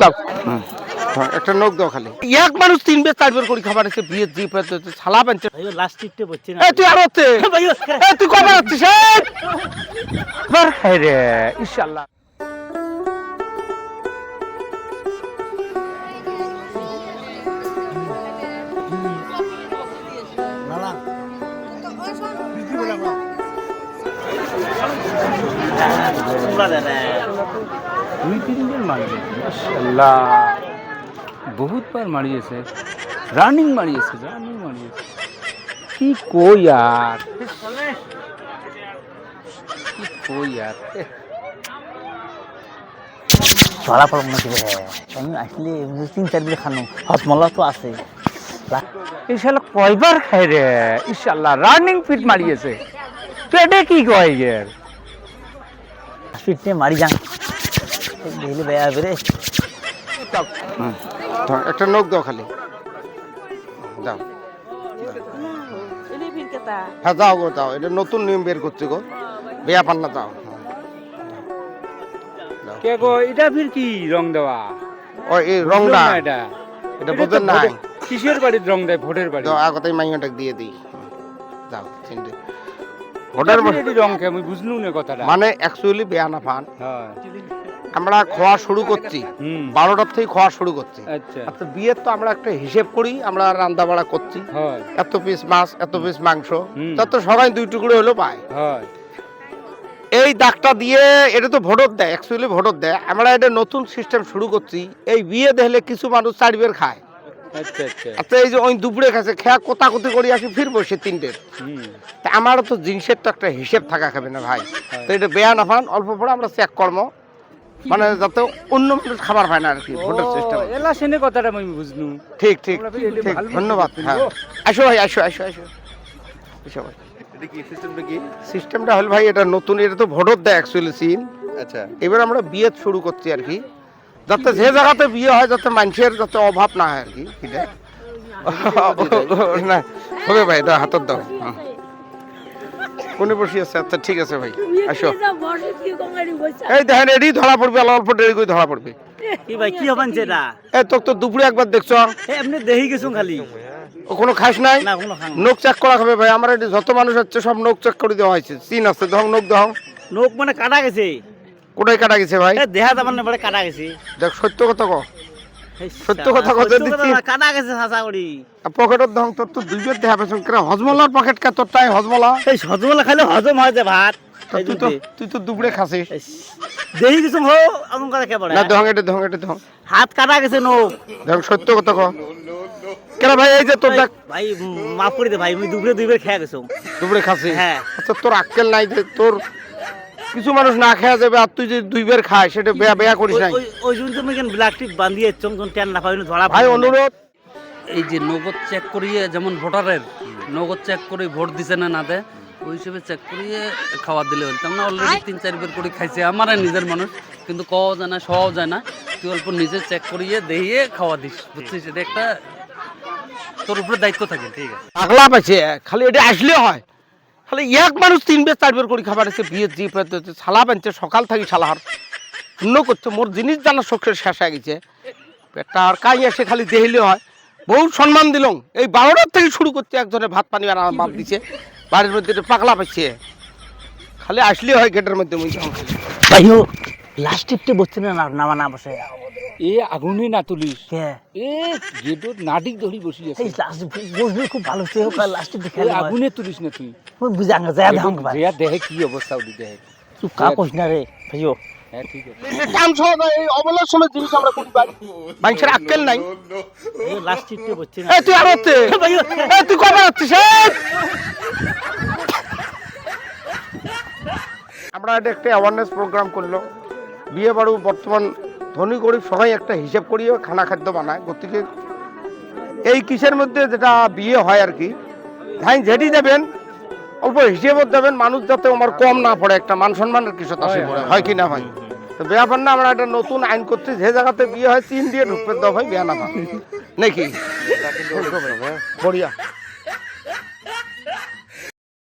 দাও একটা নখ দাও খালি এক মানুষ 3 বের 4 বের করে খাবার আছে বিয়ে জি ছালা বানছে লাস্ট টিপতে বলছি না এই তুই আর হচ্ছে এই তুই কবে হচ্ছিস বার খাই রে ইনশাআল্লাহ দুই তিন বার মারিয়েছে মাশাআল্লাহ বহুত বার মারিয়েছে রানিং মারিয়েছে কি কই আর ধরা পড়ব না দিবে আমি আসলে 3-4 বিল খানো হজমলা তো আছে এই শালা কয়বার খাই রে ইনশাআল্লাহ রানিং ফিট মারিয়েছে পেটে কি কয় গের ফিটে মারি যান দিলে বেয়া বেরে একটা নখ দাও খালি দাও হ্যাঁ দাও গো দাও এটা নতুন নিয়ম বের করছে গো বেয়া পান্না দাও কে গো এটা ফির কি রং দেওয়া ও এই রংটা এটা বোঝেন না কিসের বাড়ির রং দেয় ভোটের বাড়ি দাও আগতেই মাইয়াটা দিয়ে দিই দাও চিন্তা ভোটের বাড়ি রং কে আমি বুঝলু না কথাটা মানে অ্যাকচুয়ালি বেয়া না পান হ্যাঁ আমরা খাওয়া শুরু করছি 12টার থেকে খাওয়া শুরু করছি আচ্ছা আচ্ছা বিয়ের তো আমরা একটা হিসেব করি আমরা রান্না বাড়া করছি হয় এত পিস মাছ এত পিস মাংস তত সবাই 2 টুকরো হলো পায় হয় এই দাগটা দিয়ে এটা তো ভোটর দেয় অ্যাকচুয়ালি ভোটর দেয় আমরা এটা নতুন সিস্টেম শুরু করছি এই বিয়ে দেখলে কিছু মানুষ 4 বের খায় আচ্ছা আচ্ছা আচ্ছা এই যে ওই দুপুরে খাচ্ছে খেয়া কোতাকুতি করে আসি ফিরবো সে 3টের তা আমারও তো জিনিসের তো একটা হিসেব থাকা খাবে না ভাই তো এটা বেয়া না পান অল্প পরে আমরা চেক কর্ম মানে যাতে অন্য মানুষ খাবার পায় না আর কি ভোটের সিস্টেম এলা সেনে কথাটা আমি বুঝলু ঠিক ঠিক ঠিক ধন্যবাদ হ্যাঁ আসো ভাই আসো আসো আসো আসো ভাই সিস্টেমটা হল ভাই এটা নতুন এটা তো ভোটর দেয় অ্যাকচুয়ালি সিন আচ্ছা এবার আমরা বিয়ে শুরু করছি আর কি যাতে যে জায়গাতে বিয়ে হয় যাতে মানুষের যাতে অভাব না হয় আর কি না হবে ভাই এটা হাতত দাও কোনে বসে আছে আচ্ছা ঠিক আছে ভাই আসো এই দেখেন এডি ধরা পড়বে অল্প দেরি করে ধরা পড়বে কি ভাই কি হবেন যেটা এই তো দুপুরে একবার দেখছো এমনি দেহি গেছো খালি কোনো খাস নাই না কোনো খান নখ চেক করা হবে ভাই আমার এটি যত মানুষ হচ্ছে সব নখ চেক করে দেওয়া হয়েছে চিন আছে ধং নখ দাও নখ মানে কাটা গেছে কোটায় কাটা গেছে ভাই দেহা দামান না কাটা গেছে দেখ সত্য কথা কো সত্য কথা কো যদি কাটা গেছে হাসা করি পকেটের ধং তোর তো 2 বের দেখা পেছন করে হজমলার পকেট কা তোরটাই হজমলা এই হজমলা খাইলে হজম হয় যে ভাত তুই তো দুপুরে খাসিস দেহি কিছু হো আমন করে কে বড় না ধং এটা ধং হাত কাটা গেছে নখ ধং সত্য কথা কো কেন ভাই এই যে তোর দেখ ভাই মাফ করে দে ভাই আমি দুপুরে 2 বের খেয়ে গেছো দুপুরে খাসিস হ্যাঁ আচ্ছা তোর আক্কেল নাই যে তোর কিছু মানুষ না খাওয়া যাবে আর তুই যে 2 বের খায় সেটা বেয়া করিস নাই ওই জন্য তুমি কেন ব্ল্যাক টিপ বাঁধিয়ে চমচম টেন না পাইনি ধরা ভাই অনুরোধ এই যে নগদ চেক করিয়ে যেমন ভোটারের নগদ চেক করে ভোট দিছে না না দেয় ওই হিসেবে চেক করিয়ে খাওয়া দিলে হল তেমন অলরেডি 3-4 বের করে খাইছে আমার নিজের মানুষ কিন্তু কও যায় না সও যায় না তুই অল্প নিজে চেক করিয়ে দেখিয়ে খাওয়া দিস বুঝছিস এটা একটা তোর উপরে দায়িত্ব থাকে ঠিক আছে পাগলা পাইছে খালি এটা আসলে হয় খালি এক মানুষ 3 বের 4 বের করে খাবার আছে বিয়ে জি ছালা বানছে সকাল থেকে ছালার অন্য করছে মোর জিনিস জানা শখের শেষ হয়ে গেছে পেটটা আর কাই এসে খালি দেখিলে হয় বহু সম্মান দিলং এই 12টার থেকে শুরু করতে একজনের ভাত পানি আর বাদ দিছে বাড়ির মধ্যে পাগলা পাইছে খালি আসলে হয় গেটের মধ্যে মুই ভাইও লাস্ট টিপতে বসতে না নামা না বসে এ আগুনে না তুলিস কে এ গেটত নাটিক ধরি বসি আছে এই লাস্ট বসবি খুব ভালো সে হোক লাস্ট দেখে আগুনে তুলিস না তুই বুঝা না যায় দাম ভাই রিয়া দেখে কি অবস্থা উঠি দেখে তুই কা কইছ না রে ভাইও হ্যাঁ ঠিক আছে কাম সহ এই অবলার সময় জিনিস আমরা কোটি পাই মানুষের আক্কেল নাই লাস্ট টিপতে বসতে না এই তুই আর হচ্ছে এই তুই কবে হচ্ছিস আমরা এটা একটা অ্যাওয়ারনেস প্রোগ্রাম করলো বিয়ে বাড়ু বর্তমান ধনী গরিব সবাই একটা হিসেব করিয়ে খানা খাদ্য বানায় গতিকে এই কিসের মধ্যে যেটা বিয়ে হয় আর কি ভাই যেটি দেবেন অল্প হিসেবও দেবেন মানুষ যাতে আমার কম না পড়ে একটা মান সম্মানের কিছু আসে পড়ে হয় কি না ভাই তো বিয়া পান না আমরা একটা নতুন আইন করছি যে জায়গাতে বিয়ে হয় 3 দিয়ে ঢুকতে দাও ভাই বিয়া না নাকি বড়িয়া